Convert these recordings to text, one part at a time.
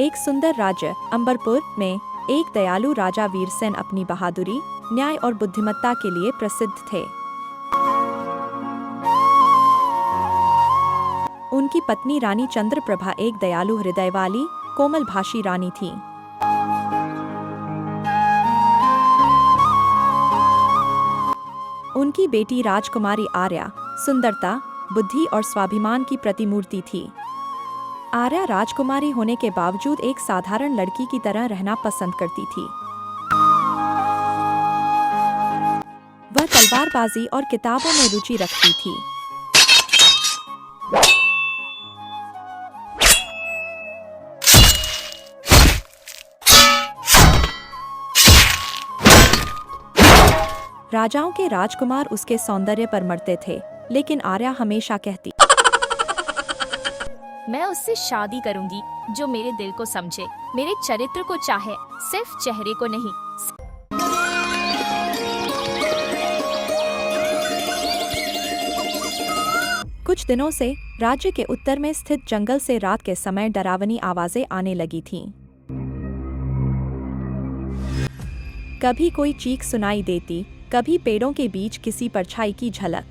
एक सुंदर राज्य अंबरपुर में एक दयालु राजा वीरसेन अपनी बहादुरी, न्याय और बुद्धिमत्ता के लिए प्रसिद्ध थे। उनकी पत्नी रानी चंद्रप्रभा एक दयालु हृदय वाली, कोमल भाषी रानी थी। उनकी बेटी राजकुमारी आर्या सुंदरता, बुद्धि और स्वाभिमान की प्रतिमूर्ति थी। आर्या राजकुमारी होने के बावजूद एक साधारण लड़की की तरह रहना पसंद करती थी। वह तलवारबाजी और किताबों में रुचि रखती थी। राजाओं के राजकुमार उसके सौंदर्य पर मरते थे, लेकिन आर्या हमेशा कहती, मैं उससे शादी करूंगी जो मेरे दिल को समझे, मेरे चरित्र को चाहे, सिर्फ चेहरे को नहीं। कुछ दिनों से राज्य के उत्तर में स्थित जंगल से रात के समय डरावनी आवाजें आने लगी थीं। कभी कोई चीख सुनाई देती, कभी पेड़ों के बीच किसी परछाई की झलक।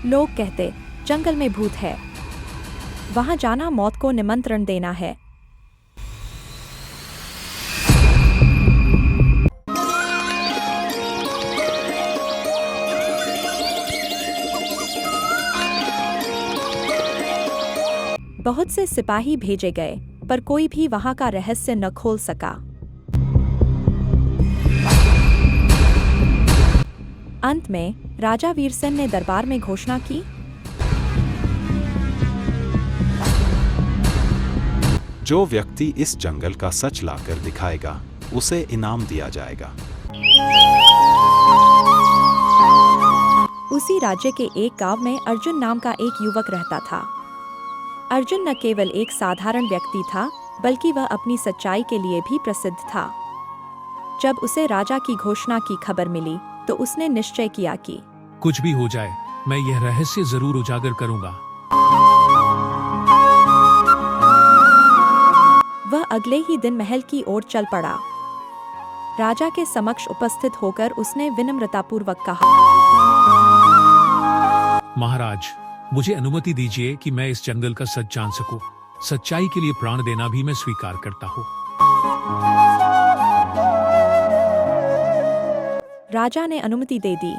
लोग कहते, जंगल में भूत है, वहां जाना मौत को निमंत्रण देना है। बहुत से सिपाही भेजे गए, पर कोई भी वहां का रहस्य न खोल सका। अंत में राजा वीरसेन ने दरबार में घोषणा की, जो व्यक्ति इस जंगल का सच लाकर दिखाएगा, उसे इनाम दिया जाएगा। उसी राज्य के एक गांव में अर्जुन नाम का एक युवक रहता था। अर्जुन न केवल एक साधारण व्यक्ति था, बल्कि वह अपनी सच्चाई के लिए भी प्रसिद्ध था। जब उसे राजा की घोषणा की खबर मिली, तो उसने निश्चय किया कि कुछ भी हो जाए, मैं यह रहस्य जरूर उजागर करूंगा। वह अगले ही दिन महल की ओर चल पड़ा। राजा के समक्ष उपस्थित होकर उसने विनम्रतापूर्वक कहा, महाराज, मुझे अनुमति दीजिए कि मैं इस जंगल का सच जान सकूं। सच्चाई के लिए प्राण देना भी मैं स्वीकार करता हूं। राजा ने अनुमति दे दी।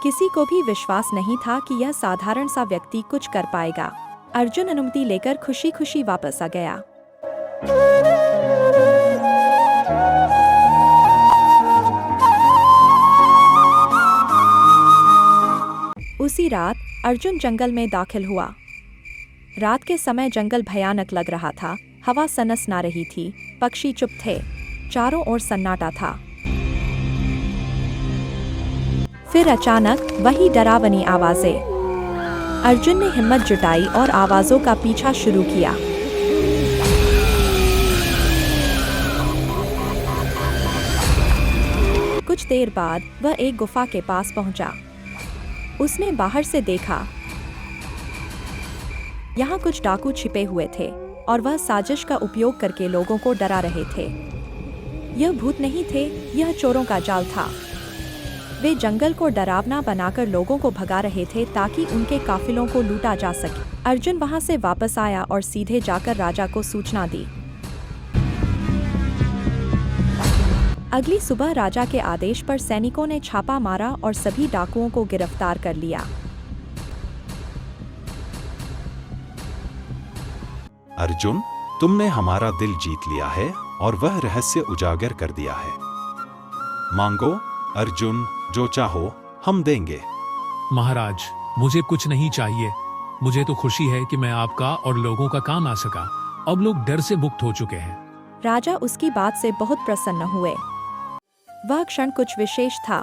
किसी को भी विश्वास नहीं था कि यह साधारण सा व्यक्ति कुछ कर पाएगा। अर्जुन अनुमति लेकर खुशी खुशी वापस आ गया। उसी रात अर्जुन जंगल में दाखिल हुआ। रात के समय जंगल भयानक लग रहा था। हवा सनसना रही थी, पक्षी चुप थे, चारों ओर सन्नाटा था। फिर अचानक वही डरावनी आवाजें। अर्जुन ने हिम्मत जुटाई और आवाजों का पीछा शुरू किया। कुछ देर बाद वह एक गुफा के पास पहुंचा। उसने बाहर से देखा, यहाँ कुछ डाकू छिपे हुए थे और वह साजिश का उपयोग करके लोगों को डरा रहे थे। यह भूत नहीं थे, यह चोरों का जाल था। वे जंगल को डरावना बनाकर लोगों को भगा रहे थे ताकि उनके काफिलों को लूटा जा सके। अर्जुन वहां से वापस आया और सीधे जाकर राजा को सूचना दी। अगली सुबह राजा के आदेश पर सैनिकों ने छापा मारा और सभी डाकुओं को गिरफ्तार कर लिया। अर्जुन, तुमने हमारा दिल जीत लिया है और वह रहस्य उजागर कर दिया है। मांगो अर्जुन, जो चाहो हम देंगे। महाराज, मुझे कुछ नहीं चाहिए। मुझे तो खुशी है कि मैं आपका और लोगों का काम आ सका। अब लोग डर से मुक्त हो चुके हैं। राजा उसकी बात से बहुत प्रसन्न हुए। वह क्षण कुछ विशेष था।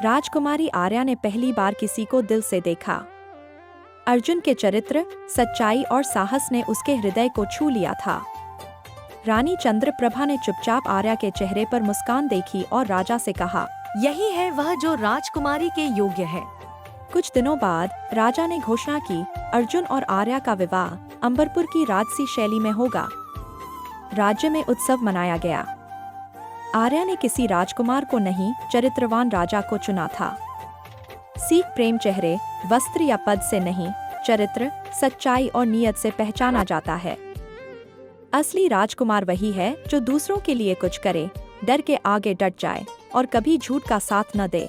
राजकुमारी आर्या ने पहली बार किसी को दिल से देखा। अर्जुन के चरित्र, सच्चाई और साहस ने उसके हृदय को छू लिया था। रानी चंद्रप्रभा ने चुपचाप आर्या के चेहरे पर मुस्कान देखी और राजा से कहा, यही है वह जो राजकुमारी के योग्य है। कुछ दिनों बाद राजा ने घोषणा की, अर्जुन और आर्या का विवाह अंबरपुर की राजसी शैली में होगा। राज्य में उत्सव मनाया गया। आर्या ने किसी राजकुमार को नहीं, चरित्रवान राजा को चुना था। सीख प्रेम चेहरे, वस्त्र या पद से नहीं, चरित्र, सच्चाई और नीयत से पहचाना जाता है। असली राजकुमार वही है जो दूसरों के लिए कुछ करे, डर के आगे डट जाए और कभी झूठ का साथ न दे।